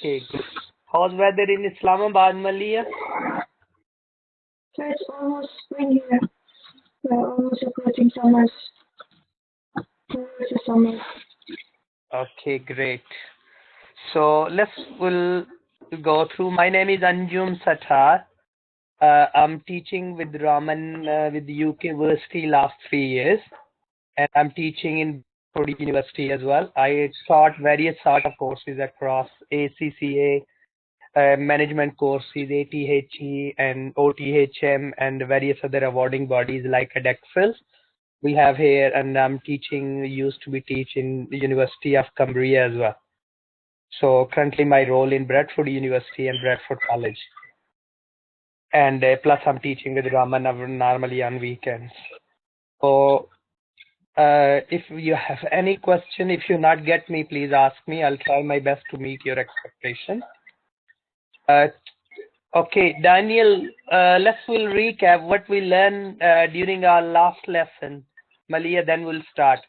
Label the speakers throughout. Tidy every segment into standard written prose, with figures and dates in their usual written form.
Speaker 1: Okay, good. How's weather in Islamabad, Malia?
Speaker 2: So it's almost spring here. We're almost approaching summer. Towards the summer.
Speaker 1: Okay, great. So we'll go through. My name is Anjum Satar. I'm teaching with Raman with the UK Versity last 3 years, and I'm teaching in Bradford University as well. I taught various sort of courses across ACCA, management courses, ATHE and OTHM, and various other awarding bodies like ADEXL we have here, and I'm used to be teaching the University of Cumbria as well. So currently my role in Bradford University and Bradford College. And plus I'm teaching with Raman normally on weekends. So if you have any question, if you not get me, please ask me. I'll try my best to meet your expectation. Okay, Daniel, we'll recap what we learned during our last lesson. Malia, then we'll start.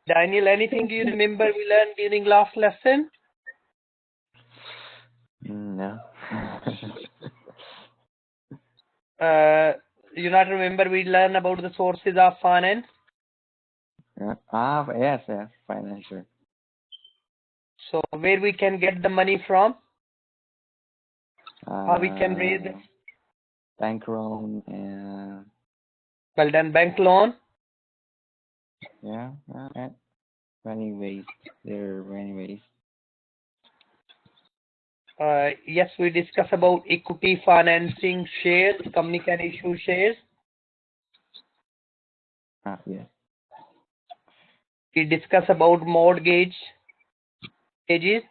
Speaker 1: Daniel, anything you remember we learned during last lesson?
Speaker 3: No.
Speaker 1: You not remember we learned about the sources of finance?
Speaker 3: Yes, financial.
Speaker 1: So where we can get the money from? How we can raise it?
Speaker 3: Bank loan and...
Speaker 1: Well done, bank loan.
Speaker 3: Yeah, many ways. There are many ways.
Speaker 1: Yes, we discuss about equity financing shares, company can issue shares.
Speaker 3: Yes.
Speaker 1: We discuss about mortgages.
Speaker 3: Sorry?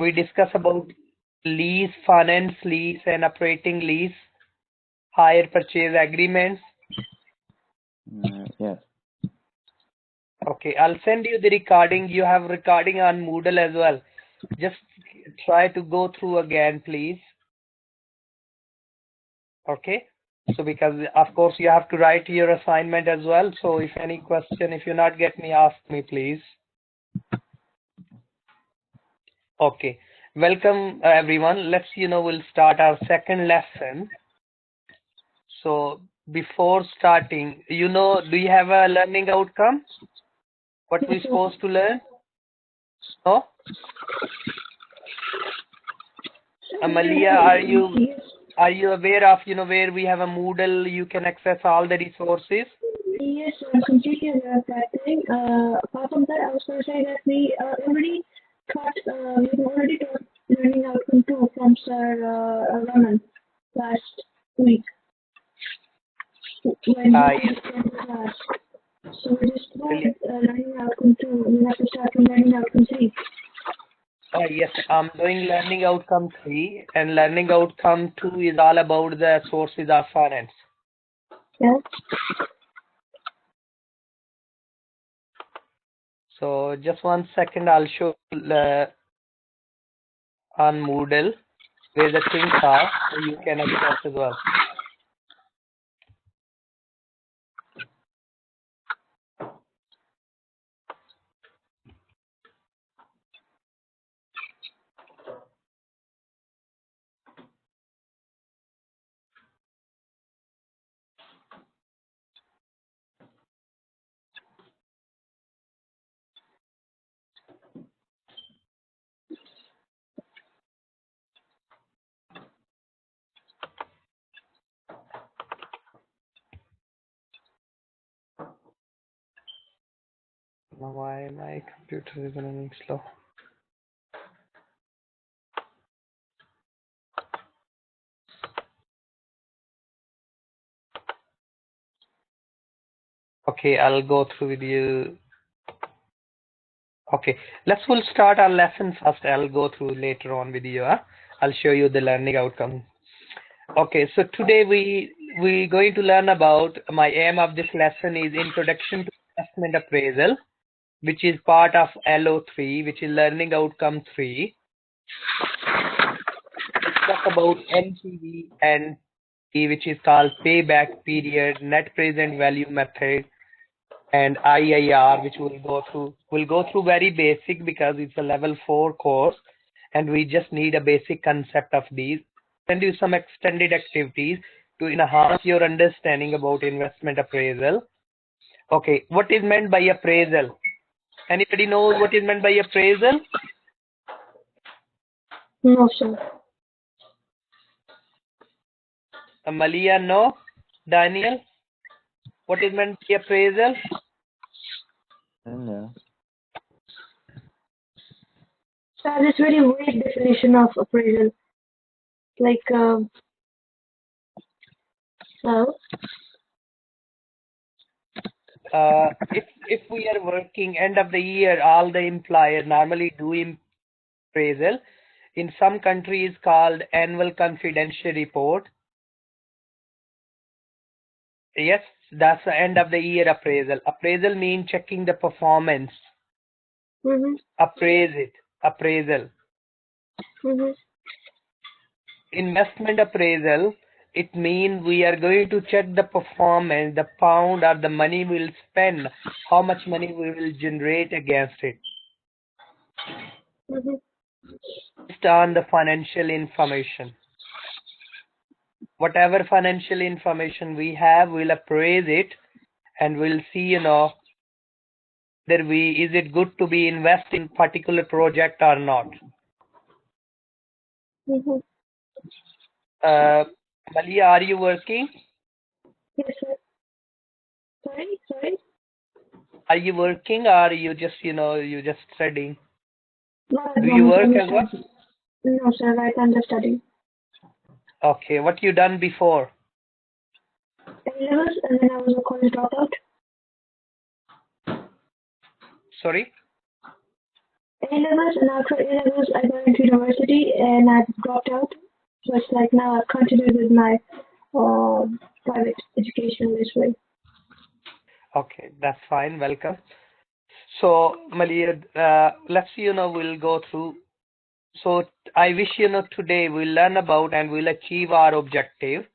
Speaker 1: We discuss about lease, finance lease and operating lease, hire purchase agreements.
Speaker 3: Yes.
Speaker 1: Okay, I'll send you the recording. You have recording on Moodle as well. Just try to go through again, please. Okay. So because of course you have to write your assignment as well. So if any question, if you not get me, ask me, please. Okay. Welcome everyone. We'll start our second lesson. So before starting, do you have a learning outcome? What we're supposed to learn? No? Amalia, are you aware of, where we have a Moodle, you can access all the resources?
Speaker 2: Yes, I'm completely aware of that thing. Apart from that, I was going to say that we already taught learning outcome 2 from Sir Raman last week. When we started the class. So we just learning outcome 2. We have to start from learning outcome 3.
Speaker 1: Yes, I'm doing learning outcome 3, and learning outcome 2 is all about the sources of finance.
Speaker 2: Yeah.
Speaker 1: So just 1 second, I'll show on Moodle where the things are, so you can access as well. Now why my computer is running slow? Okay, I'll go through with you. Okay, we'll start our lesson first. I'll go through later on with you. I'll show you the learning outcome. Okay, so today we're going to learn about, my aim of this lesson is Introduction to Investment Appraisal, which is part of LO3, which is Learning Outcome 3. Talk about NCFE which is called Payback Period, Net Present Value Method, and IIR, which we'll go through. We'll go through very basic because it's a level 4 course, and we just need a basic concept of these. And do some extended activities to enhance your understanding about investment appraisal. Okay, what is meant by appraisal? Anybody knows what is meant by appraisal?
Speaker 2: No, sir.
Speaker 1: Amalia, no? Daniel, what is meant by appraisal?
Speaker 3: I don't know.
Speaker 2: Sir, this very vague definition of appraisal. Like, so,
Speaker 1: If we are working end of the year, all the employers normally do appraisal. In some countries called annual confidential report. Yes, that's the end of the year appraisal. Appraisal means checking the performance. Appraise it. Appraisal. Investment appraisal, it means we are going to check the performance, the pound or the money we'll spend, how much money we will generate against it. Based on the financial information. Whatever financial information we have, we'll appraise it and we'll see, whether is it good to be invest in particular project or not. Malia, are you working?
Speaker 2: yes, sir. Sorry?
Speaker 1: Are you working or are you just, you just studying?
Speaker 2: No,
Speaker 1: Do you work as well?
Speaker 2: No, sir, right, I'm just studying.
Speaker 1: Okay, what you done before?
Speaker 2: A-levels, and then I was a college dropout.
Speaker 1: Sorry?
Speaker 2: A-levels, and after A-levels, I got into university, and I dropped out. So it's like now I've continued with my private education this way.
Speaker 1: Okay, that's fine. Welcome. So, Malia, let's see, we'll go through. So, I wish, today we'll learn about and we'll achieve our objective.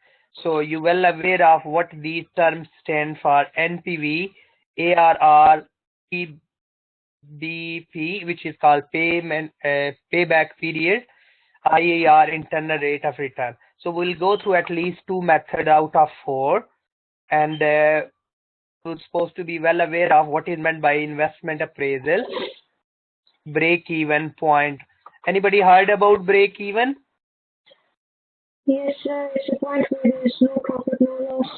Speaker 1: So, you well aware of what these terms stand for: NPV, ARR, PBP, which is called payback period, IAR, internal rate of return. So, we'll go through at least 2 methods out of 4, and we're supposed to be well aware of what is meant by investment appraisal. Break-even point. Anybody heard about break-even?
Speaker 2: Yes, sir, it's a point where there is no profit, no loss.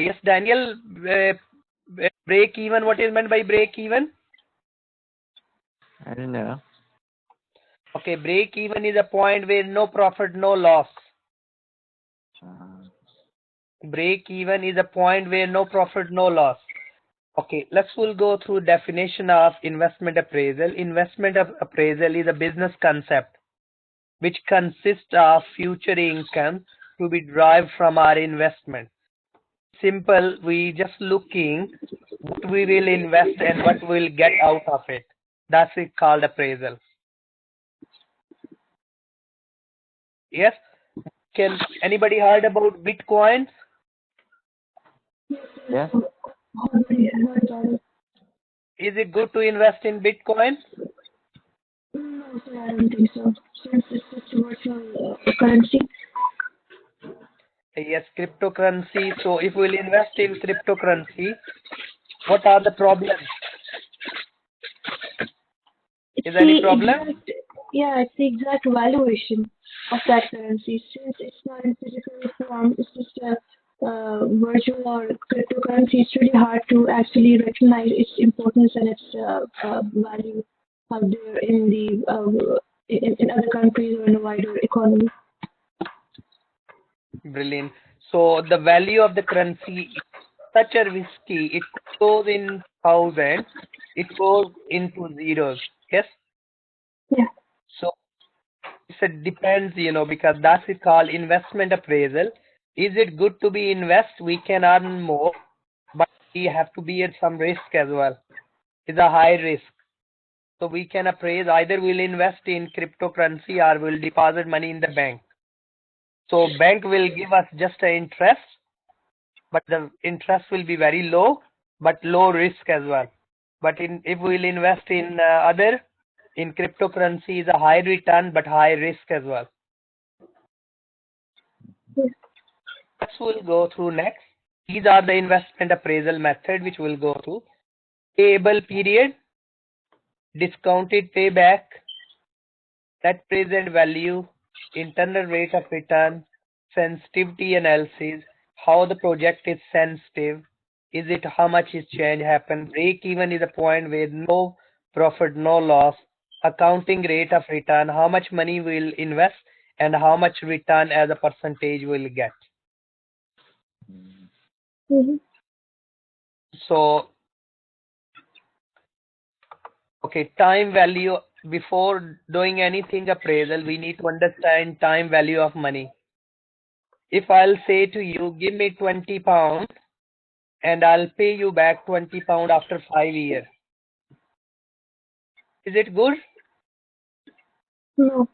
Speaker 1: Yes, Daniel, break-even, what is meant by break-even?
Speaker 3: I don't know.
Speaker 1: Okay, break-even is a point where no profit, no loss. Break-even is a point where no profit, no loss. Okay, we'll go through definition of investment appraisal. Investment appraisal is a business concept which consists of future income to be derived from our investment. Simple, we just looking what we will invest and what we'll get out of it. That's it called appraisal. Yes? Can anybody heard about Bitcoin?
Speaker 3: Yeah.
Speaker 1: Is it good to invest in Bitcoin?
Speaker 2: No, sir, I don't think so. Since it's just a virtual currency.
Speaker 1: Yes, cryptocurrency. So if we'll invest in cryptocurrency, what are the problems? Is there any problem?
Speaker 2: It's the exact valuation of that currency. Since it's not in physical form, it's just a virtual or cryptocurrency. It's really hard to actually recognize its importance and its value out there in the in other countries or in the wider economy.
Speaker 1: Brilliant. So the value of the currency is such a risky. It goes in thousands. It goes into zeros. Yes.
Speaker 2: Yeah.
Speaker 1: So it depends, because that's it called investment appraisal. Is it good to be invest? We can earn more, but we have to be at some risk as well. It's a high risk. So we can appraise either we'll invest in cryptocurrency or we'll deposit money in the bank. So bank will give us just an interest, but the interest will be very low, but low risk as well. But if we'll invest in in cryptocurrency is a high return but high risk as well.
Speaker 2: Yes.
Speaker 1: We'll go through next. These are the investment appraisal method which we'll go through. Payable period, discounted payback, net present value, internal rate of return, sensitivity analysis, how the project is sensitive, is it how much is change happen, break even is a point where no profit, no loss, accounting rate of return, how much money we'll invest and how much return as a percentage we'll get.
Speaker 2: Mm-hmm.
Speaker 1: So, okay, time value. Before doing anything appraisal, we need to understand time value of money. If I'll say to you, give me 20 pounds and I'll pay you back 20 pounds after 5 years. Is it good?
Speaker 2: No,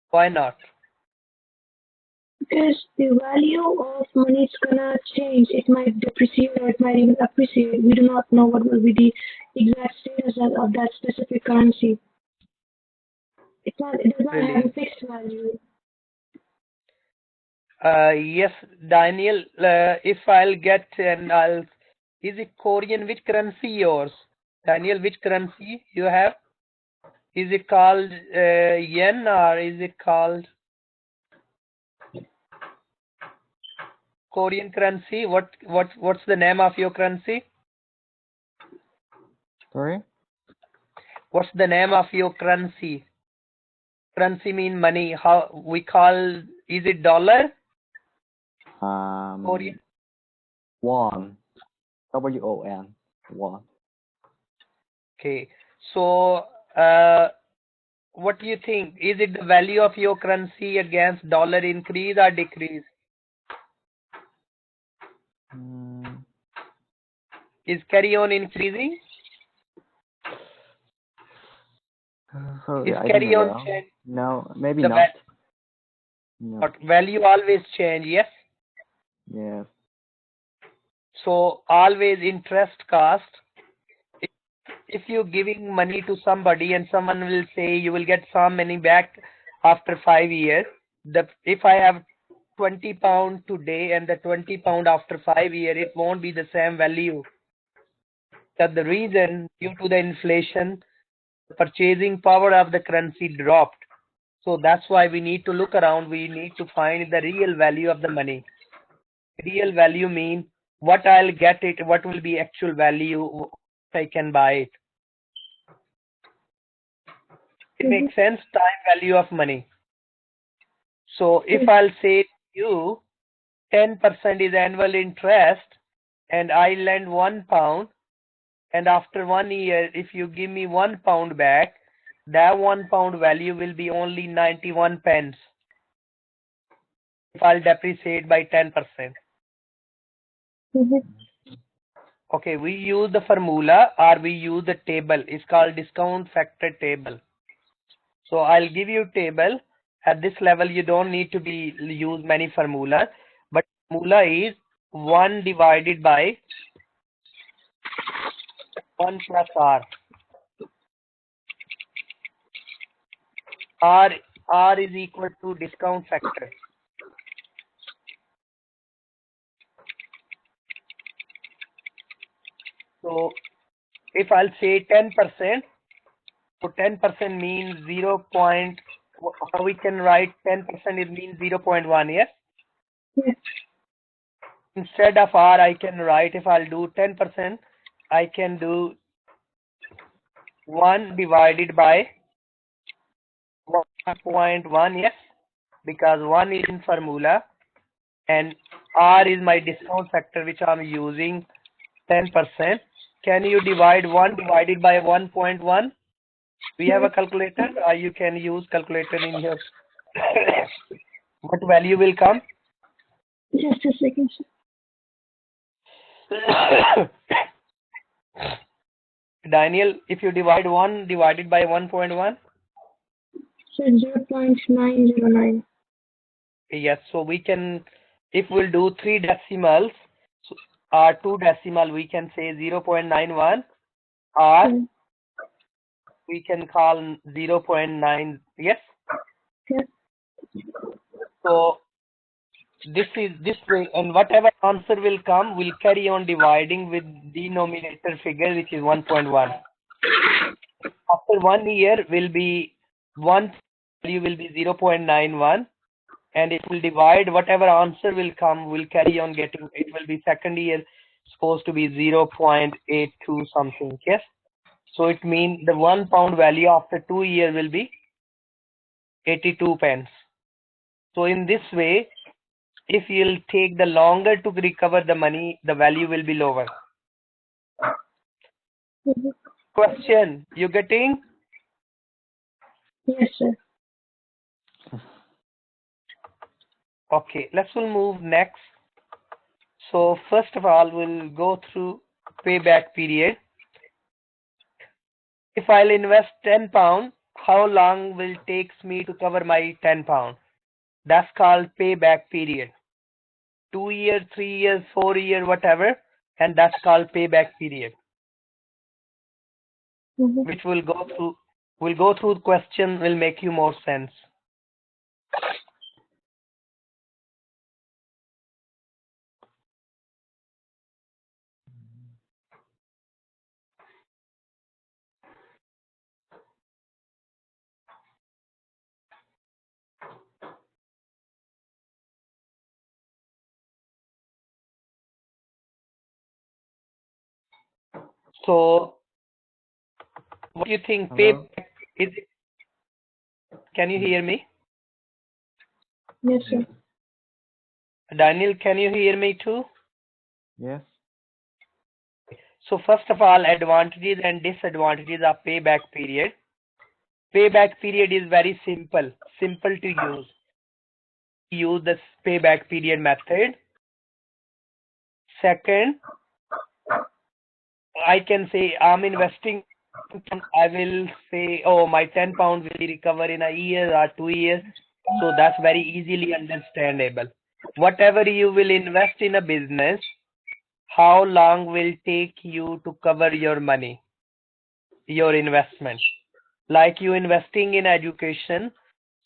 Speaker 1: Why not?
Speaker 2: because the value of money is gonna change. It might depreciate or it might even appreciate. We do not know what will be the exact status of that specific currency. It does not have a
Speaker 1: Really?
Speaker 2: fixed value.
Speaker 1: Yes, Daniel, if I'll get and is it Korean? Which currency yours? Daniel, which currency you have? Is it called yen or is it called Korean currency? What's the name of your currency?
Speaker 3: Sorry?
Speaker 1: What's the name of your currency? Currency mean money. How we call, is it dollar? Korean.
Speaker 3: Won. WON. Won.
Speaker 1: Okay. So what do you think? Is it the value of your currency against dollar increase or decrease? Is carry on increasing?
Speaker 3: Sorry,
Speaker 1: Is
Speaker 3: I
Speaker 1: carry
Speaker 3: don't
Speaker 1: on
Speaker 3: know.
Speaker 1: change?
Speaker 3: No, maybe
Speaker 1: The
Speaker 3: not. No.
Speaker 1: but value always change, yes?
Speaker 3: Yes.
Speaker 1: So always interest cost. If you're giving money to somebody and someone will say you will get some money back after 5 years, if I have 20 pound today and the 20 pound after 5 years, it won't be the same value. That the reason due to the inflation, the purchasing power of the currency dropped. So that's why we need to look around. We need to find the real value of the money. Real value mean what I'll get it, what will be actual value I can buy it. It makes sense, time value of money. So if I'll say to you 10% is annual interest and I lend £1 and after 1 year if you give me £1 back, that £1 value will be only 91 pence if I'll depreciate by 10%. Okay, we use the formula or we use the table. It's called discount factor table. So I'll give you table. At this level, you don't need to use many formulas, but formula is 1 divided by 1 plus R. R is equal to discount factor. So if I'll say 10%, so 10% means 0. How we can write 10%? It means 0.1, yes?
Speaker 2: Yes.
Speaker 1: Instead of R, I can write, if I'll do 10%, I can do 1 divided by 1.1, yes? Because 1 is in formula and R is my discount factor which I'm using 10%. Can you divide 1 divided by 1.1? We have a calculator, or you can use calculator in here. What value will come?
Speaker 2: Just a second.
Speaker 1: Daniel, if you divide 1 divided by 1.1?
Speaker 2: So 0.909.
Speaker 1: Yes, so we can if we'll do 3 decimals, so, or 2 decimal, we can say 0.91, or we can call 0.9. Yes.
Speaker 2: Yes.
Speaker 1: So this is this way, and whatever answer will come, we'll carry on dividing with denominator figure, which is 1.1. After 1 year will be one value will be 0.91, and it will divide whatever answer will come, will carry on getting, it will be second year supposed to be 0.82 something. Yes. So it means the £1 value after 2 years will be 82 pence. So in this way, if you'll take the longer to recover the money, the value will be lower. Question, you getting?
Speaker 2: Yes, sir.
Speaker 1: Okay, let's move next. So first of all, we'll go through payback period. If I'll invest £10, how long will it take me to cover my £10? That's called payback period. 2 years, 3 years, 4 years, whatever, and that's called payback period. Which we'll go through. We'll go through the question, will make you more sense. So, what do you think?
Speaker 3: Hello?
Speaker 1: Payback is? Can you hear me?
Speaker 2: Yes, sir.
Speaker 1: Daniel, can you hear me too?
Speaker 3: Yes.
Speaker 1: So first of all, advantages and disadvantages of payback period. Payback period is very simple to use. Use the payback period method. Second, I can say I'm investing. I will say, oh, my £10 will recover in a year or 2 years. So that's very easily understandable. Whatever you will invest in a business, how long will take you to cover your money, your investment? Like you investing in education.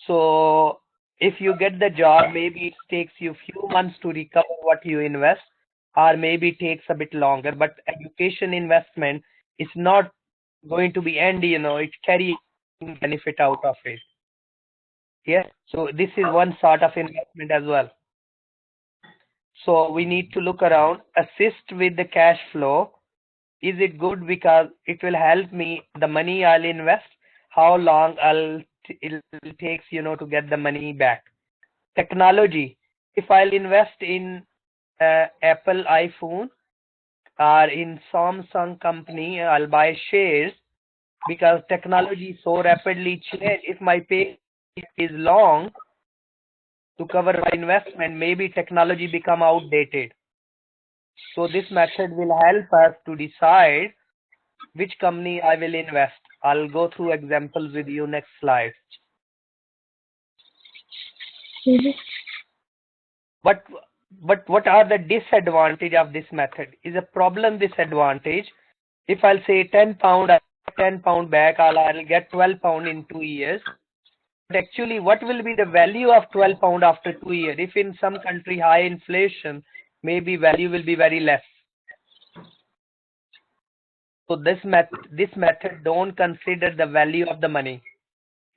Speaker 1: So if you get the job, maybe it takes you few months to recover what you invest, or maybe it takes a bit longer. But education investment is not going to be end, it carry benefit out of it. Yeah. So this is one sort of investment as well. So we need to look around, assist with the cash flow. Is it good? Because it will help me, the money I'll invest, how long it takes, to get the money back. Technology. If I'll invest in Apple iPhone or in Samsung company, I'll buy shares, because technology so rapidly change. If my pay is long to cover my investment, maybe technology become outdated. So this method will help us to decide which company I will invest. I'll go through examples with you next slide. But what are the disadvantage of this method? Is a problem disadvantage. If I'll say £10, I get £10 back, I'll get £12 in 2 years. But actually, what will be the value of £12 after 2 years? If in some country high inflation, maybe value will be very less. So this method don't consider the value of the money.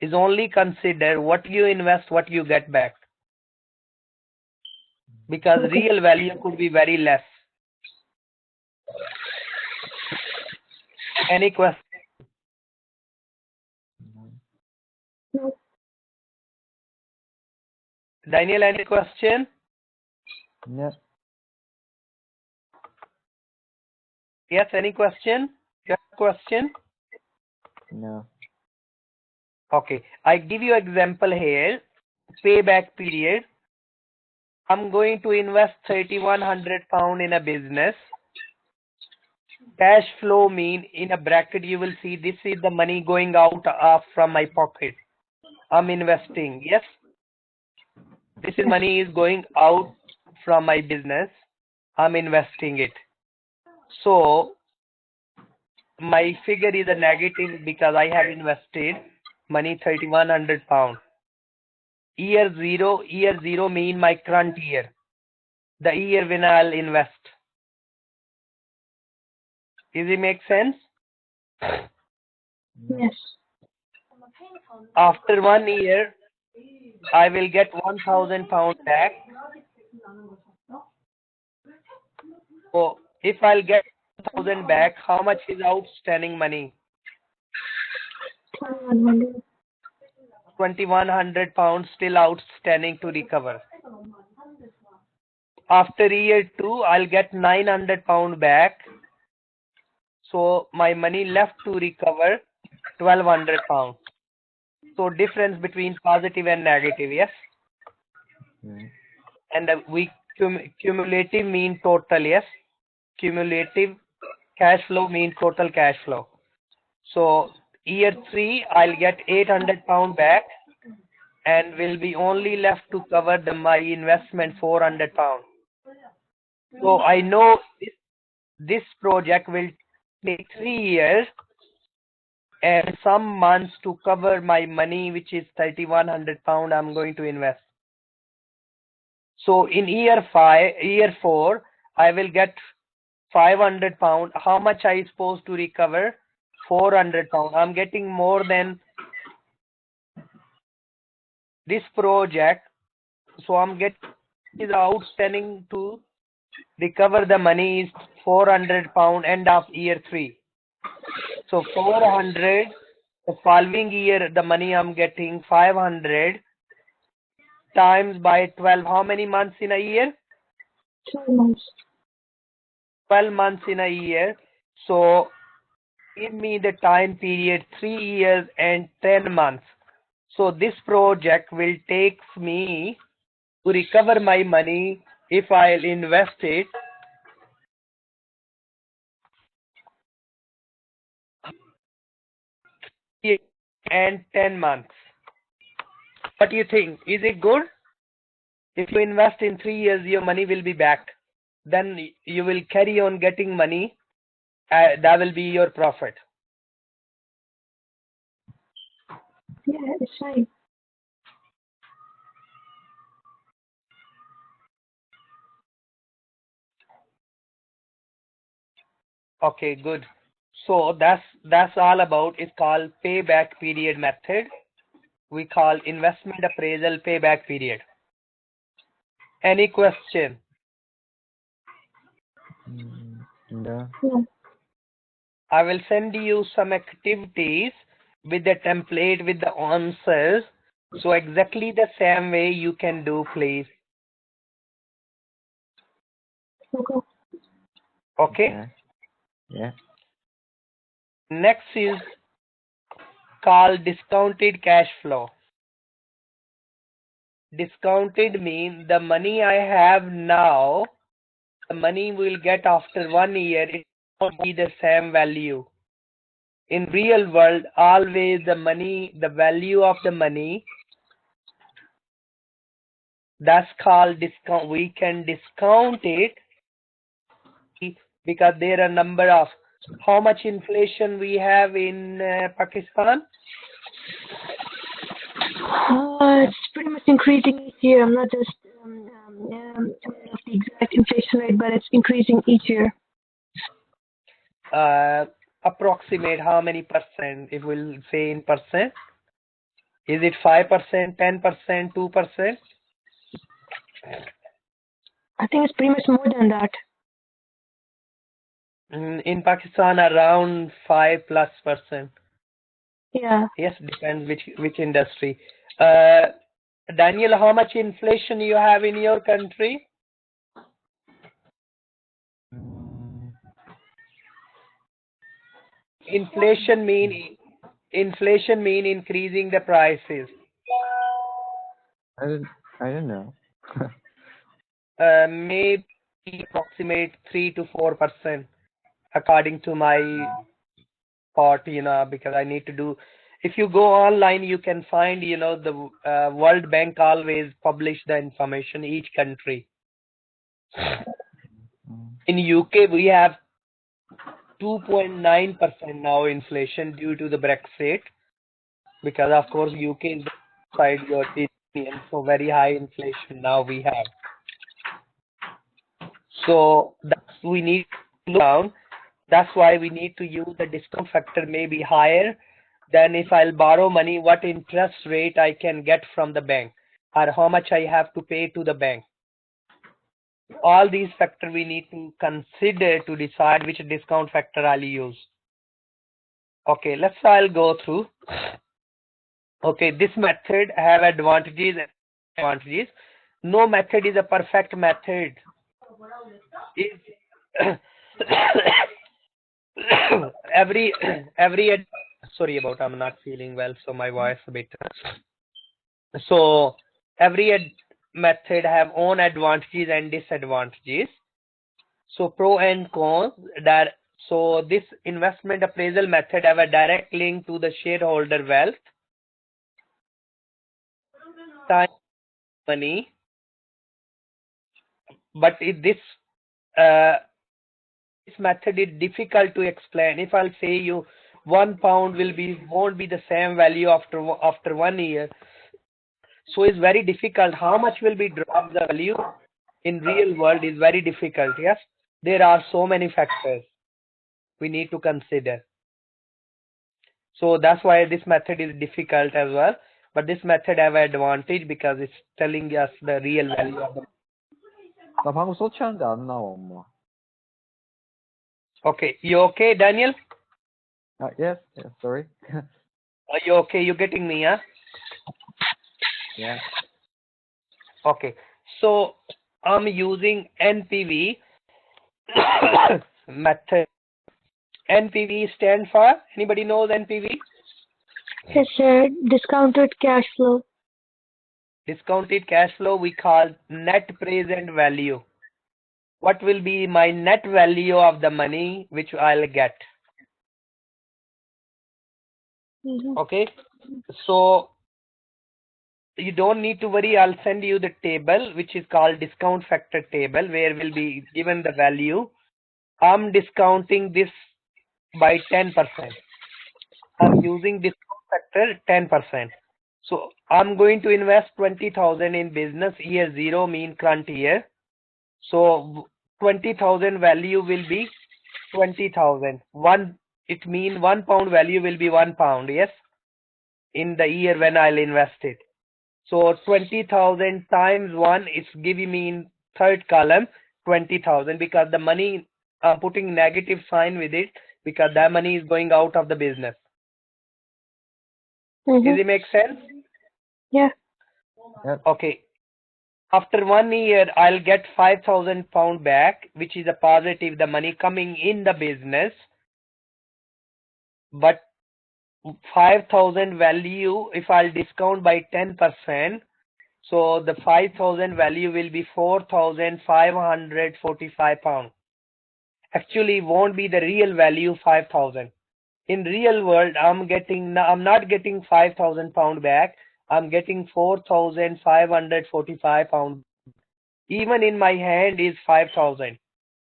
Speaker 1: Is only consider what you invest, what you get back. Because real value could be very less. Any question?
Speaker 2: No.
Speaker 1: Daniel, any question?
Speaker 3: Yeah.
Speaker 1: Yes, any question? You have a question?
Speaker 3: No.
Speaker 1: Okay, I give you example here. Payback period. I'm going to invest £3,100 in a business. Cash flow mean, in a bracket you will see this is the money going out from my pocket. I'm investing. Yes. This is money is going out from my business, I'm investing it. So my figure is a negative because I have invested money £3,100. Year zero mean my current year, the year when I'll invest. Does it make sense?
Speaker 2: Yes.
Speaker 1: After 1 year, I will get £1,000 back. So if I'll get 1,000 back, how much is outstanding money?
Speaker 2: 2,100.
Speaker 1: £2,100 still outstanding to recover. After year 2, I'll get £900 back. So my money left to recover £1,200. So difference between positive and negative, yes?
Speaker 3: Yeah.
Speaker 1: And we cumulative mean total, yes? Cumulative cash flow mean total cash flow. So year 3, I'll get £800 back and will be only left to cover my investment £400. So I know this project will take 3 years and some months to cover my money, which is £3,100 I'm going to invest. So in year 4, I will get £500. How much I supposed to recover? £400. I'm getting more than this project. So I'm getting the outstanding to recover the money is £400 end of year 3. So 400, the following year the money I'm getting 500 times by 12. How many months in a year?
Speaker 2: 12 months.
Speaker 1: 12 months in a year. So give me the time period 3 years and 10 months. So this project will take me to recover my money if I'll invest it and 10 months. What do you think? Is it good? If you invest in 3 years, your money will be back. Then you will carry on getting money. That will be your profit.
Speaker 2: Yeah, it's fine.
Speaker 1: Okay, good. So that's all about. It's called payback period method. We call investment appraisal payback period. Any question?
Speaker 3: No.
Speaker 2: Yeah.
Speaker 1: I will send you some activities with the template with the answers. So exactly the same way you can do, please.
Speaker 2: Okay.
Speaker 1: Okay.
Speaker 3: Yeah.
Speaker 1: Next is called discounted cash flow. Discounted means the money I have now, the money we'll get after 1 year, it won't be the same value. In real world, always the money, the value of the money, that's called discount. We can discount it because there are number of, how much inflation we have in Pakistan?
Speaker 2: It's pretty much increasing each year. I'm not just aware of the exact inflation rate, but it's increasing each year.
Speaker 1: Approximate how many percent, if we'll say in percent? Is it 5%, 10%, 2%?
Speaker 2: I think it's pretty much more than that.
Speaker 1: In Pakistan, around 5+%.
Speaker 2: Yeah.
Speaker 1: Yes, depends which industry. Daniel, how much inflation you have in your country? Inflation mean increasing the prices.
Speaker 3: I don't know.
Speaker 1: Maybe approximate 3 to 4%, according to my thought, because I need to do. If you go online, you can find, the World Bank always publish the information, each country. In UK, we have 2.9% now inflation due to the Brexit, because of course UK is outside European Union, so very high inflation now we have. So that's we need to look down. That's why we need to use the discount factor maybe higher than if I'll borrow money, what interest rate I can get from the bank, or how much I have to pay to the bank. All these factors we need to consider to decide which discount factor I'll use. Okay, I'll go through. Okay, this method have advantages and disadvantages. No method is a perfect method. every sorry about I'm not feeling well, so my voice a bit. So every method have own advantages and disadvantages. So pro and cons. That so this investment appraisal method have a direct link to the shareholder wealth, time, money. But this method is difficult to explain. If I'll say you £1 won't be the same value after 1 year, so it's very difficult. How much will be drop the value in real world is very difficult. Yes, there are so many factors we need to consider. So that's why this method is difficult as well. But this method have an advantage because it's telling us the real value of the.
Speaker 3: 나 방금 서치하는데 안 나와, 엄마.
Speaker 1: Okay, you okay, Daniel?
Speaker 3: Yes, sorry.
Speaker 1: Are you okay? You getting me, huh?
Speaker 3: Yeah.
Speaker 1: Okay, so I'm using NPV method. NPV stand for, anybody knows NPV?
Speaker 2: Yes, sir. Discounted cash flow.
Speaker 1: Discounted cash flow we call net present value. What will be my net value of the money which I'll get? Okay, so you don't need to worry. I'll send you the table which is called discount factor table, where will be given the value. I'm discounting this by 10%. I'm using discount factor 10%. So I'm going to invest 20,000 in business. Year 0 mean current year. So 20,000 value will be 20,000. It mean £1 value will be £1. Yes, in the year when I'll invest it. So 20,000 times 1 is giving me in third column 20,000, because the money I'm putting negative sign with it because that money is going out of the business. Does it make sense?
Speaker 2: Yeah.
Speaker 3: Yep.
Speaker 1: Okay. After 1 year, I'll get £5,000 back, which is a positive, the money coming in the business. But 5,000 value, if I'll discount by 10%, so the 5,000 value will be £4,545. Actually, won't be the real value 5,000. In real world, I'm not getting £5,000 back. I'm getting £4,545. Even in my hand is 5,000,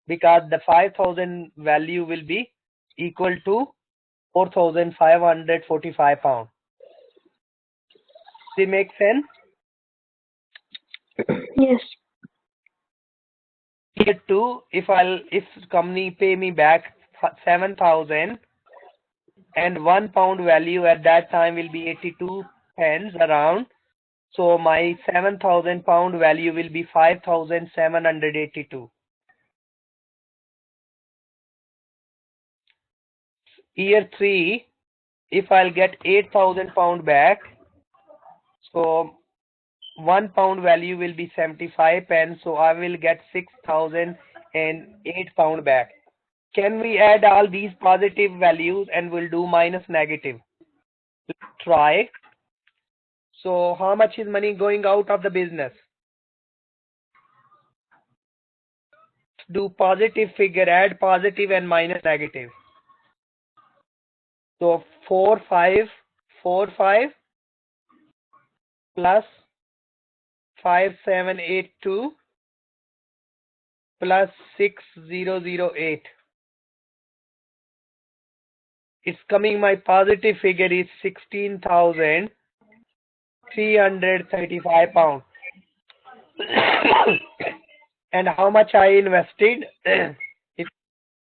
Speaker 1: because the 5,000 value will be equal to £4,545. Does it make sense?
Speaker 2: Yes.
Speaker 1: Year 2, if company pay me back 7,000 and £1 value at that time will be 82 pence around. So my £7,000 value will be 5,782. Year 3, if I'll get £8,000 back, so £1 value will be 75 pence. So I will get £6,008 back. Can we add all these positive values and we'll do minus negative? Let's try. So how much is money going out of the business? Do positive figure, add positive and minus negative. So 4545 plus 5782 plus 6008. It's coming, my positive figure is 16,335 pounds. And how much I invested? If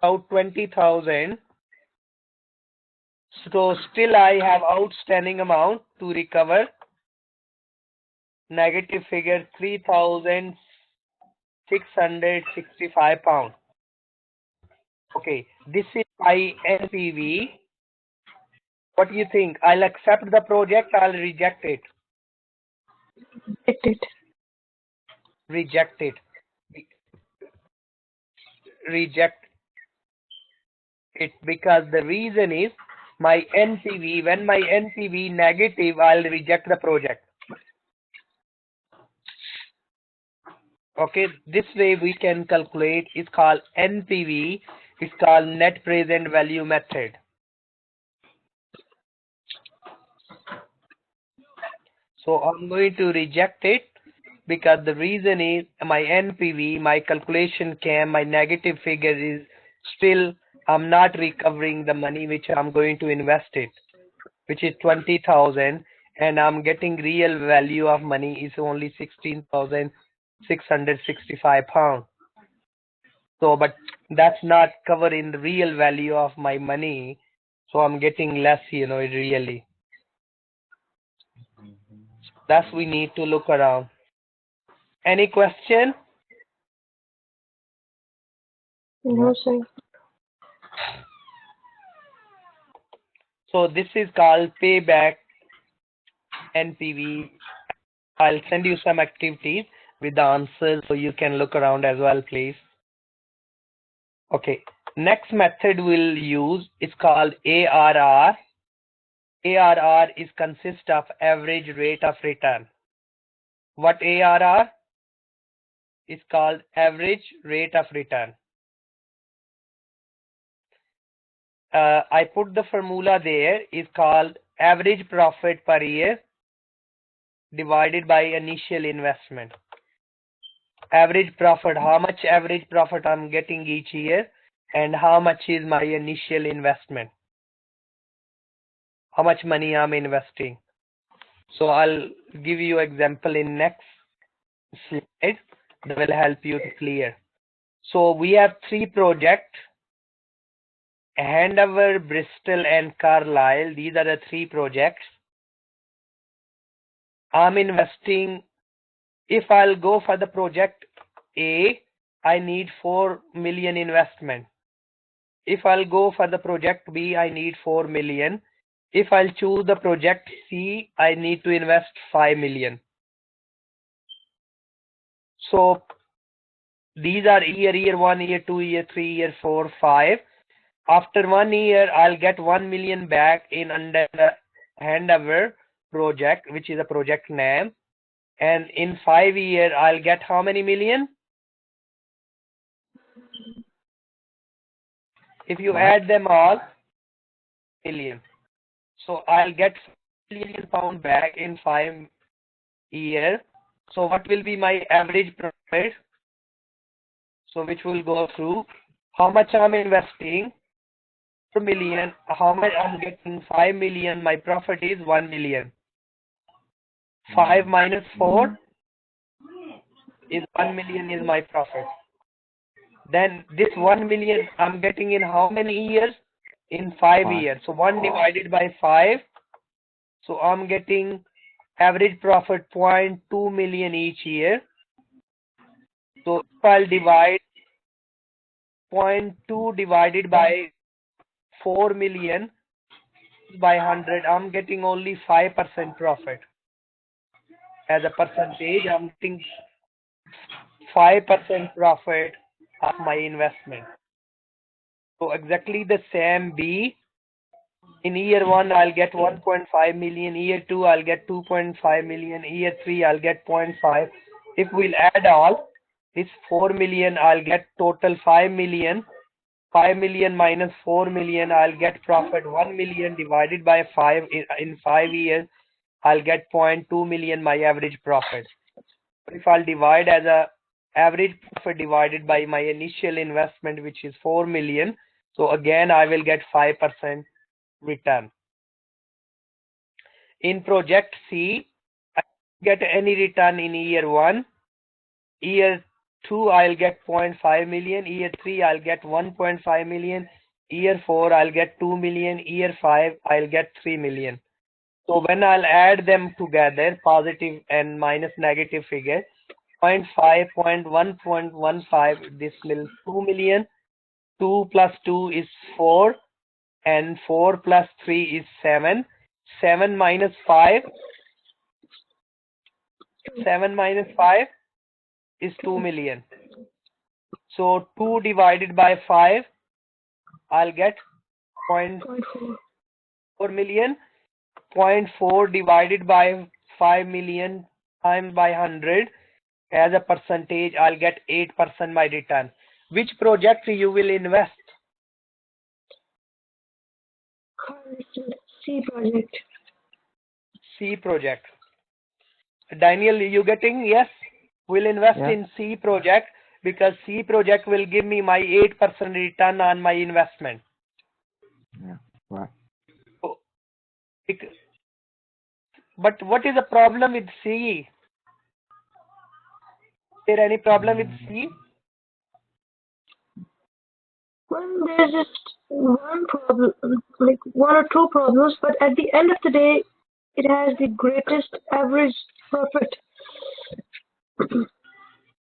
Speaker 1: about 20,000. So still I have outstanding amount to recover. Negative figure 3,665 pounds. Okay, this is my NPV. What do you think? I'll accept the project, I'll reject it.
Speaker 2: Reject it.
Speaker 1: Reject it. Reject it, because the reason is my NPV, when my NPV negative, I'll reject the project. Okay, this way we can calculate. It's called NPV. It's called net present value method. So I'm going to reject it because the reason is my NPV, my calculation came, my negative figure is still, I'm not recovering the money which I'm going to invest it, which is 20,000, and I'm getting real value of money is only 16,665 pounds. So, but that's not covering the real value of my money. So I'm getting less, really. That's we need to look around. Any question?
Speaker 2: No, sir.
Speaker 1: So this is called payback NPV. I'll send you some activities with the answers so you can look around as well, please. Okay, next method we'll use is called ARR. ARR is consist of average rate of return. What ARR? Is called average rate of return. I put the formula there, is called average profit per year divided by initial investment. Average profit, how much average profit I'm getting each year, and how much is my initial investment. How much money I'm investing. So I'll give you example in next slide that will help you to clear. So we have 3 projects. Handover, Bristol and Carlisle. These are the 3 projects. I'm investing, if I'll go for the project A, I need 4 million investment. If I'll go for the project B, I need 4 million. If I'll choose the project C, I need to invest 5 million. So these are year 1, year 2, year 3, year 4, 5. After 1 year, I'll get 1 million back in under the handover project, which is a project name. And in 5 years, I'll get how many million? If you add them all, million. So I'll get £1 million back in 5 years. So what will be my average profit? So which will go through how much I'm investing, per million, how much I'm getting, 5 million, my profit is 1 million. 5 minus 4 is 1 million is my profit. Then this 1 million I'm getting in how many years? In 5 years. So 1 divided by 5. So I'm getting average profit 0.2 million each year. So if I'll divide 0.2 divided by 4 million by 100, I'm getting only 5% profit. As a percentage, I'm getting 5% profit of my investment. So exactly the same B. In year 1, I'll get 1.5 million. Year 2, I'll get 2.5 million. Year 3, I'll get 0.5. If we'll add all, this 4 million, I'll get total 5 million. 5 million minus 4 million, I'll get profit 1 million divided by 5. In 5 years, I'll get 0.2 million my average profit. If I'll divide as a average profit divided by my initial investment, which is 4 million. So again, I will get 5% return. In project C, I get any return in year 1. Year 2, I'll get 0.5 million. Year 3, I'll get 1.5 million. Year 4, I'll get 2 million. Year 5, I'll get 3 million. So when I'll add them together, positive and minus negative figure, 0.5, 0.1, 0.15, this will 2 million. 2 plus 2 is 4, and 4 plus 3 is 7. 7 minus 5 is 2 million. So 2 divided by 5, I'll get 0.4 million. 0.4 divided by 5 million times by 100, as a percentage, I'll get 8% my return. Which project you will invest?
Speaker 2: C project.
Speaker 1: C project. Daniel, you getting? Yes, we'll invest
Speaker 3: Yeah.
Speaker 1: in C project because C project will give me my 8% return on my investment.
Speaker 3: Yeah. Right.
Speaker 1: So, but what is the problem with C? Is there any problem with C?
Speaker 2: Well, there's just one problem, like one or two problems, but at the end of the day, it has the greatest average profit.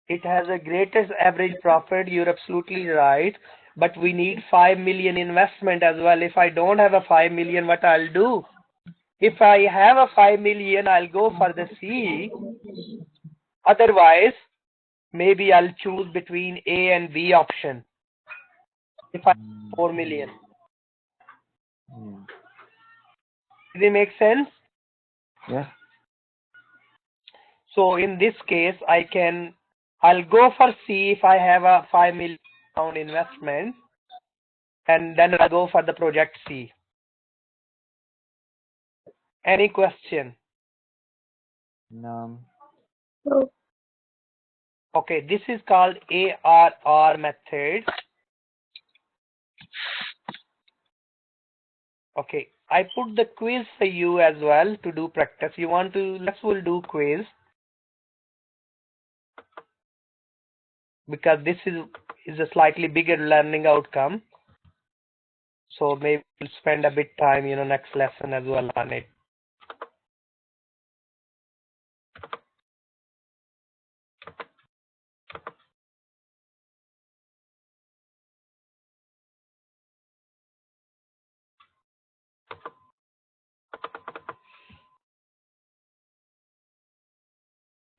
Speaker 1: It has a greatest average profit. You're absolutely right. But we need 5 million investment as well. If I don't have a 5 million, what I'll do? If I have a 5 million, I'll go for the C. Otherwise, maybe I'll choose between A and B option. If I have 4 million.
Speaker 3: Yeah.
Speaker 1: Does it make sense?
Speaker 3: Yeah.
Speaker 1: So in this case, I'll go for C if I have a 5 million pound investment, and then I'll go for the project C. Any question?
Speaker 3: No.
Speaker 2: So,
Speaker 1: Okay, this is called ARR method. Okay, I put the quiz for you as well to do practice. You want to, we'll do quiz. Because this is a slightly bigger learning outcome. So maybe we'll spend a bit time, next lesson as well on it.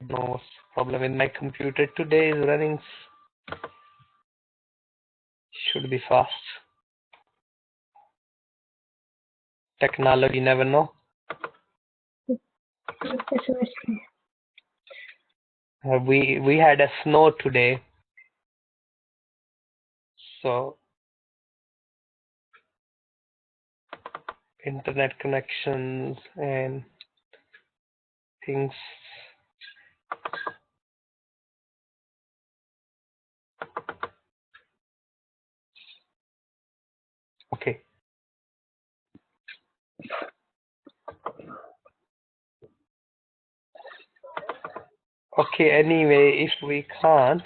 Speaker 1: No problem with my computer today is running. Should be fast. Technology, never know. We had a snow today. So internet connections and things. Okay. Okay, anyway, if we can't,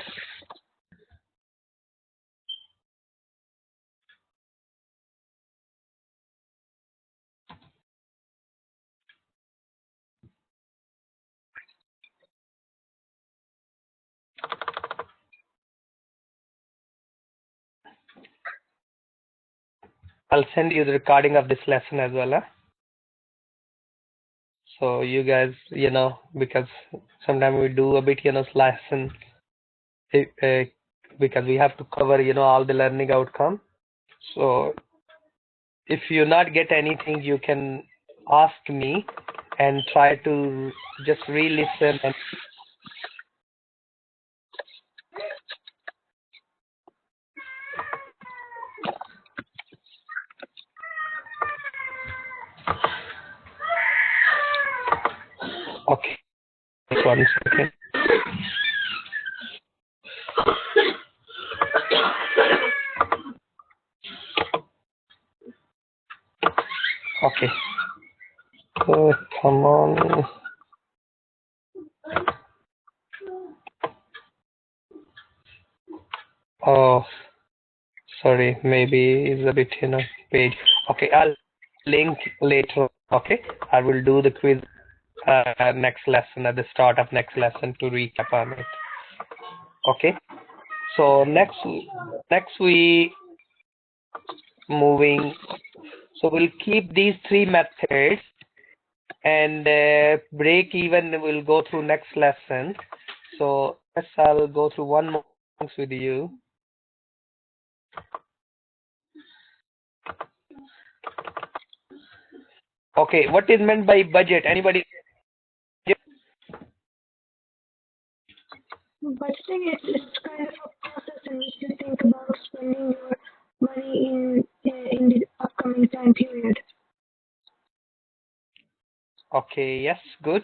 Speaker 1: I'll send you the recording of this lesson as well. Huh? So you guys, because sometimes we do a bit, lesson because we have to cover, all the learning outcome. So if you not get anything, you can ask me and try to just re-listen. And okay, 1 second. Okay. Come on. Oh, sorry. Maybe it's a bit page. Okay, I'll link later. Okay, I will do the quiz next lesson at the start of next lesson to recap on it. Okay. So next we moving. So we'll keep these three methods, and break even we'll go through next lesson. So yes, I'll go through one more with you. Okay, what is meant by budget? Anybody?
Speaker 2: Budgeting is kind of a process in which you think about spending your money in the upcoming time period.
Speaker 1: Okay, yes, good.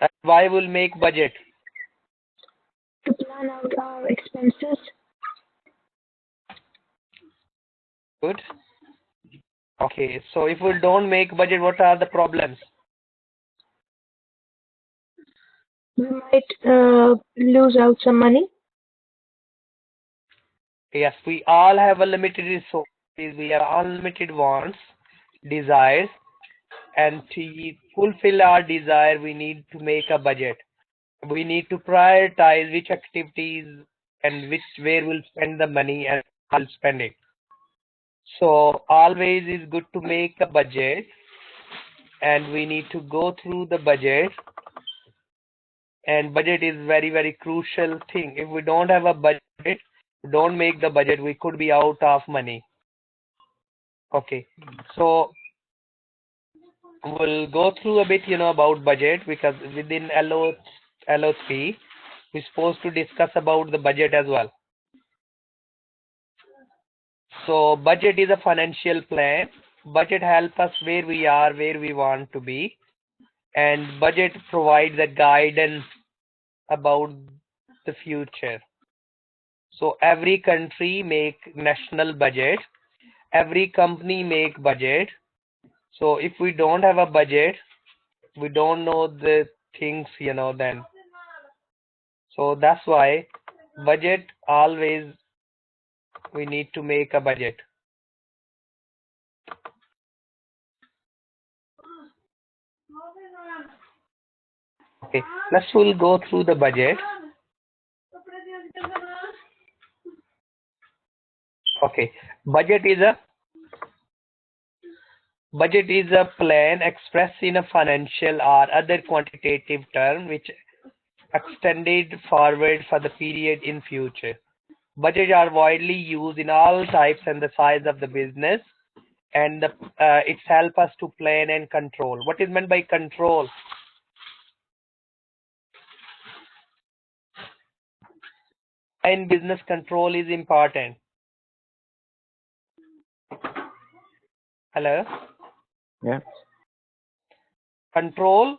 Speaker 1: And why will make budget?
Speaker 2: To plan out our expenses.
Speaker 1: Good. Okay, so if we don't make budget, what are the problems?
Speaker 2: We might lose out some money.
Speaker 1: Yes, we all have a limited resources. We have unlimited wants, desires, and to fulfill our desire, we need to make a budget. We need to prioritize which activities and where we'll spend the money and how we'll spend it. So always is good to make a budget, and we need to go through the budget. And budget is very crucial thing. If we don't have a budget, don't make the budget, we could be out of money. Okay, so we'll go through a bit, about budget, because within LO3, we're supposed to discuss about the budget as well. So budget is a financial plan. Budget helps us where we are, where we want to be, and budget provides a guidance about the future. So every country make national budget, every company make budget. So if we don't have a budget, we don't know the things, then. So that's why budget, always we need to make a budget. Okay, we'll go through the budget. Okay, budget is a plan expressed in a financial or other quantitative term which extended forward for the period in future. Budgets are widely used in all types and the size of the business, and it helps us to plan and control. What is meant by control? In business, control is important. Hello?
Speaker 3: Yeah.
Speaker 1: Control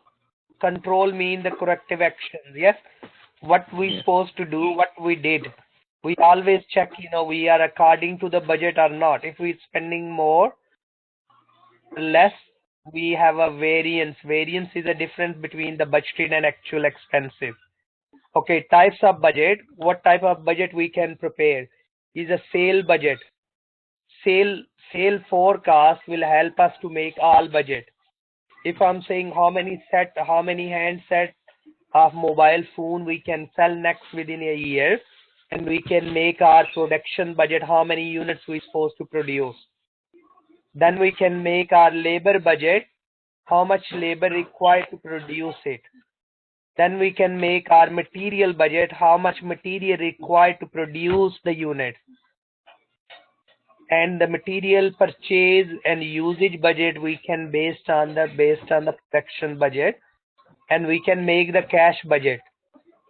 Speaker 1: means the corrective actions. Yes, what we supposed to do, what we did. We always check, we are according to the budget or not. If we're spending more, less, we have a variance. Variance is a difference between the budgeted and actual expenses. Okay, types of budget. What type of budget we can prepare is a sale budget. Sale forecast will help us to make all budget. If I'm saying how many handset of mobile phone we can sell next within a year, and we can make our production budget, how many units we supposed to produce. Then we can make our labor budget, how much labor required to produce it. Then we can make our material budget, how much material required to produce the unit. And the material purchase and usage budget we can based on the production budget. And we can make the cash budget.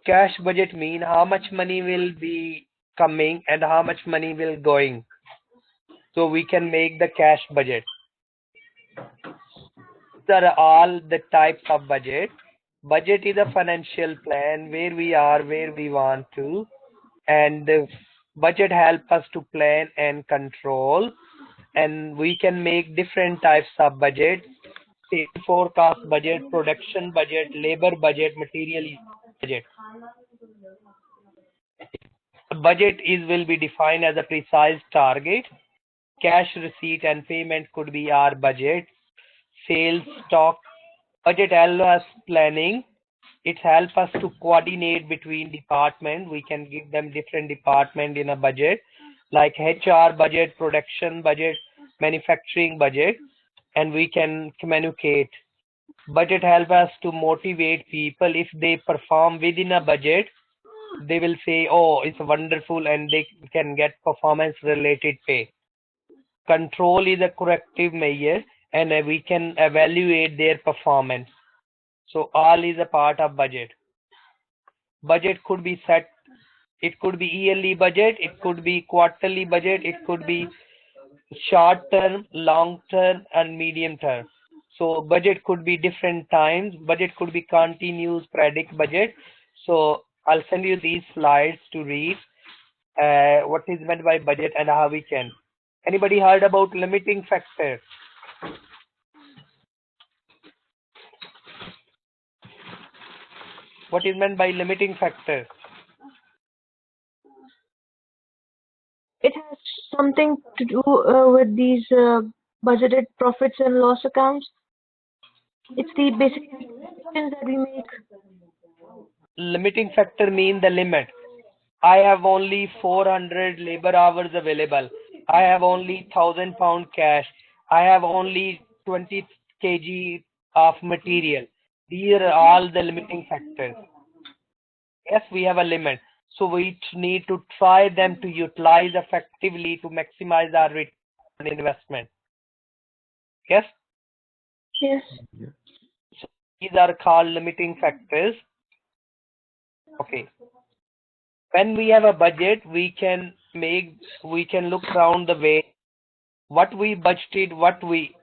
Speaker 1: Cash budget mean how much money will be coming and how much money will going. So we can make the cash budget. These are all the types of budget. Budget is a financial plan where we are, where we want to, and the budget helps us to plan and control. and we can make different types of budget: sales forecast budget, production budget, labor budget, material budget. The budget will be defined as a precise target. Cash receipt and payment could be our budget. Sales, stock, budget allows planning. It helps us to coordinate between departments. We can give them different departments in a budget, like HR budget, production budget, manufacturing budget, and we can communicate. Budget helps us to motivate people. If they perform within a budget, they will say, oh, it's wonderful, and they can get performance related pay. Control is a corrective measure, and we can evaluate their performance. So all is a part of budget. Budget could be set. It could be yearly budget. It could be quarterly budget. It could be short term, long term, and medium term. So budget could be different times. Budget could be continuous predict budget. So I'll send you these slides to read what is meant by budget and how we can. Anybody heard about limiting factor? What is meant by limiting factor?
Speaker 2: It has something to do with these budgeted profits and loss accounts. It's the basic calculations that we make.
Speaker 1: Limiting factor means the limit. I have only 400 labor hours available. I have only £1,000 cash. I have only 20 kg of material. These are all the limiting factors. Yes, we have a limit. So we need to try them to utilize effectively to maximize our return on investment. Yes?
Speaker 2: Yes.
Speaker 1: So these are called limiting factors. Okay. When we have a budget, we can look around the way what we budgeted,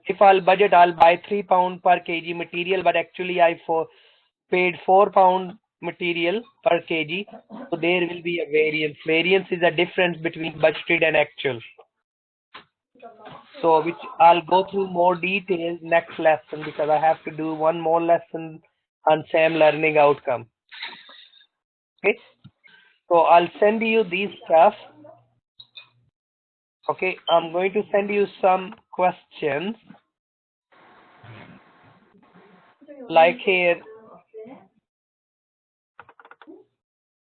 Speaker 1: if I'll budget, I'll buy £3 per kg material, but actually I paid £4 material per kg. So there will be a variance. Variance is a difference between budgeted and actual. So which I'll go through more details next lesson, because I have to do one more lesson on same learning outcome. Okay. So I'll send you these stuff. Okay, I'm going to send you some questions. Like here,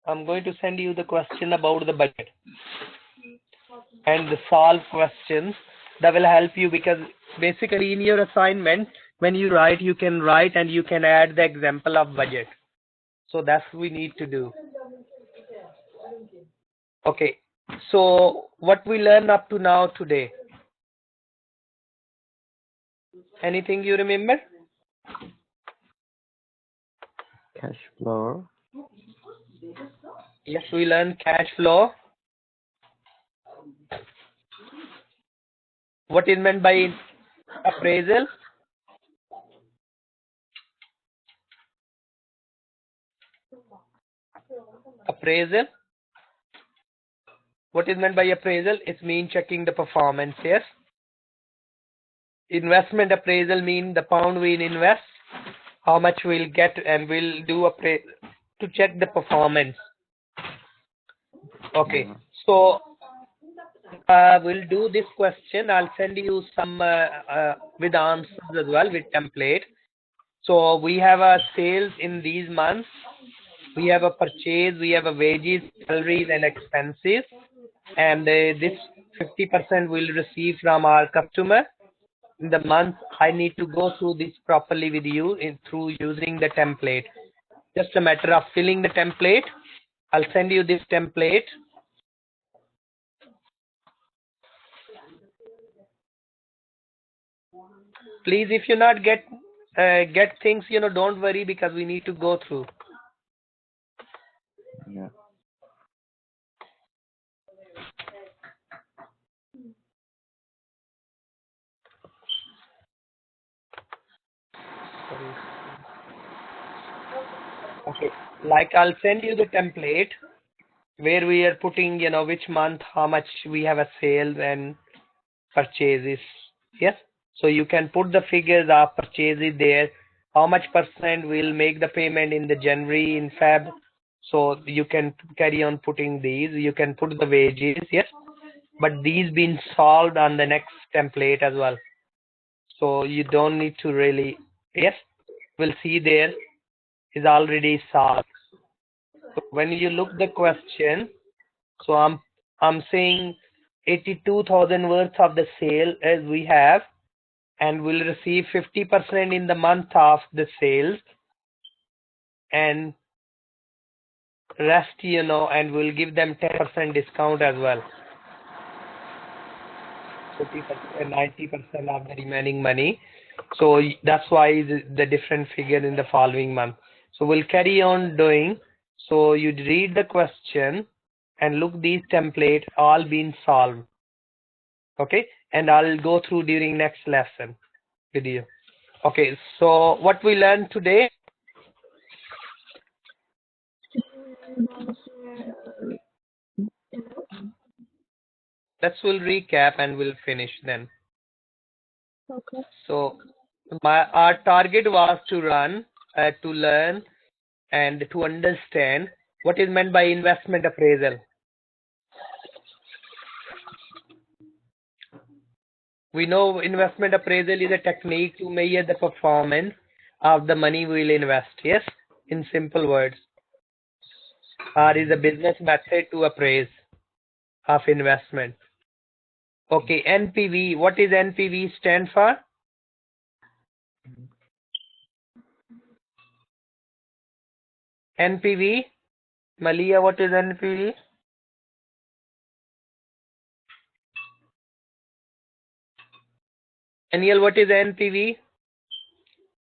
Speaker 1: I'm going to send you the question about the budget and the solve questions that will help you, because basically in your assignment, when you write, you can write and you can add the example of budget. So that's what we need to do. Okay, so what we learned up to now today? Anything you remember?
Speaker 3: Cash flow.
Speaker 1: Yes, we learned cash flow. What is meant by appraisal? Appraisal. What is meant by appraisal? It means checking the performance. Yes. Investment appraisal means the pound we invest, how much we'll get, and we'll do appraisal to check the performance. Okay. So we'll do this question. I'll send you some with answers as well, with template. So we have a sales in these months. We have a purchase. We have a wages, salaries, and expenses. And this 50% we'll receive from our customer. In the month, I need to go through this properly with you through using the template. Just a matter of filling the template. I'll send you this template. Please, if you not get things, don't worry, because we need to go through.
Speaker 3: Yeah.
Speaker 1: Okay, like I'll send you the template where we are putting, which month, how much we have a sales, and purchases. Yes. So you can put the figures of purchases there. How much percent will make the payment in the January, in Feb. So you can carry on putting these. You can put the wages. Yes. But these been solved on the next template as well. So you don't need to really. Yes. We'll see there is already solved. So when you look the question, so I'm saying 82,000 worth of the sale as we have, and we'll receive 50% in the month of the sales, and rest, and we'll give them 10% discount as well. 50%, 90% of the remaining money. So that's why the different figure in the following month. So we'll carry on doing. So you read the question and look these templates all been solved. Okay, and I'll go through during next lesson with you. Okay, so what we learned today. We'll recap and we'll finish then.
Speaker 2: Okay.
Speaker 1: So our target was to learn and to understand what is meant by investment appraisal. We know investment appraisal is a technique to measure the performance of the money we will invest. Yes, in simple words, or is a business method to appraise of investment. Okay, NPV. What is NPV stand for? NPV. Malia, what is NPV? Daniel, what is NPV?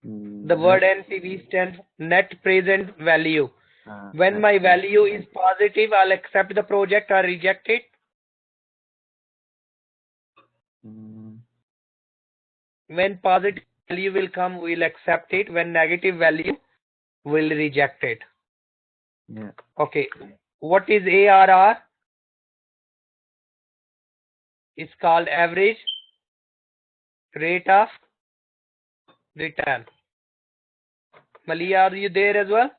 Speaker 1: The word NPV stands for net present value. When my value is positive, I'll accept the project or reject it. When positive value will come, we'll accept it. When negative value, we'll reject it.
Speaker 3: Yeah.
Speaker 1: Okay. What is ARR? It's called average rate of return. Malia, are you there as well?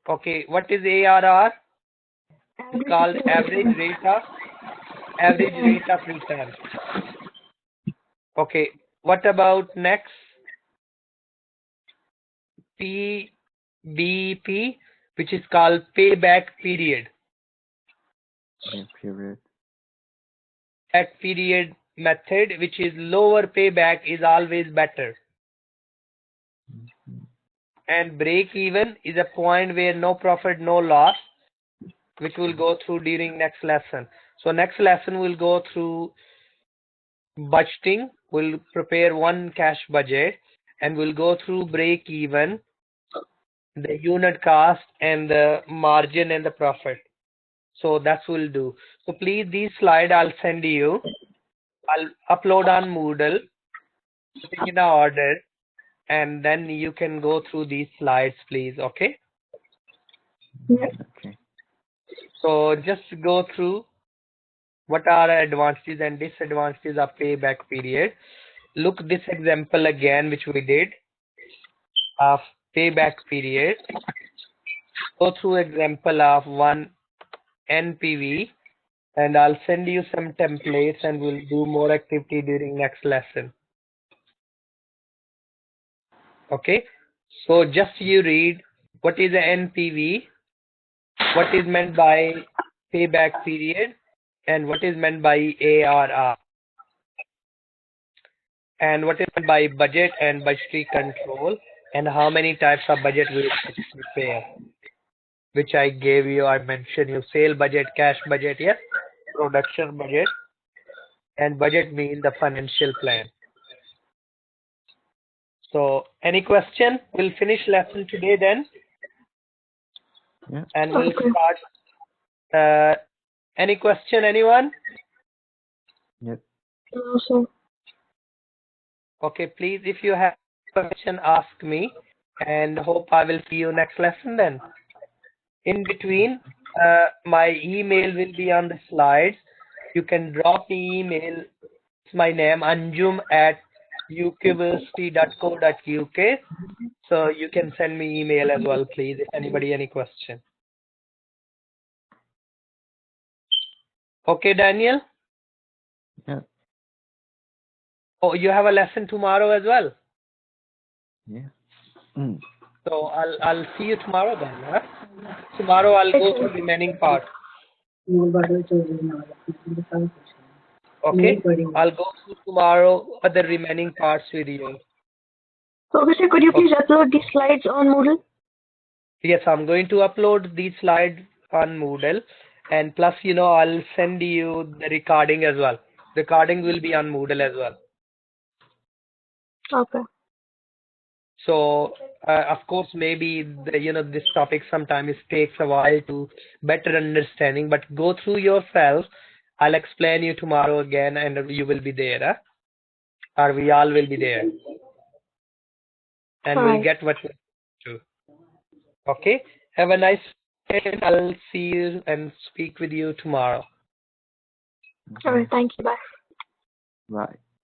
Speaker 1: Okay. What is ARR? It's called average rate of return. Okay. What about next? PBP, which is called payback period.
Speaker 3: Period.
Speaker 1: That period method, which is lower payback, is always better. And break even is a point where no profit, no loss, which we'll go through during next lesson. So next lesson we'll go through budgeting. We'll prepare one cash budget and we'll go through break even, the unit cost, and the margin and the profit. So that's what we'll do. So please, these slides I'll send you. I'll upload on Moodle, putting in order, and then you can go through these slides, please. Okay.
Speaker 2: Yes.
Speaker 3: Okay.
Speaker 1: So just go through what are advantages and disadvantages of payback period. Look this example again, which we did of payback period. Go through example of one NPV, and I'll send you some templates and we'll do more activity during next lesson. Okay. So just you read what is the NPV, what is meant by payback period, and what is meant by ARR, and what is meant by budget and budgetary control, and how many types of budget we prepare, which I gave you. I mentioned you sale budget, cash budget, yes, production budget, and budget means the financial plan. So any question? We'll finish lesson today then.
Speaker 3: Yeah.
Speaker 1: And we'll start. Any question, anyone?
Speaker 3: Yep.
Speaker 2: Also,
Speaker 1: Okay, please, if you have a question, ask me, and hope I will see you next lesson then. In between, my email will be on the slides. you can drop me email. It's my name, anjum@ukversity.co.uk. So you can send me email as well, please, if anybody any question. Okay, Daniel?
Speaker 3: Yeah.
Speaker 1: Oh, you have a lesson tomorrow as well.
Speaker 3: Yeah.
Speaker 1: So I'll see you tomorrow then. Huh? Tomorrow I'll go through the remaining part. Okay, I'll go through tomorrow other remaining parts with you.
Speaker 2: So, Professor, could you please upload these slides on Moodle?
Speaker 1: Yes, I'm going to upload these slides on Moodle, and plus, I'll send you the recording as well. Recording will be on Moodle as well.
Speaker 2: Okay.
Speaker 1: So, of course, maybe this topic sometimes takes a while to better understanding, but go through yourself. I'll explain you tomorrow again, and you will be there, huh? Or we all will be there, and we'll get what we do. Okay. Have a nice day, and I'll see you and speak with you tomorrow.
Speaker 2: All right. Thank you. Bye.
Speaker 3: Right.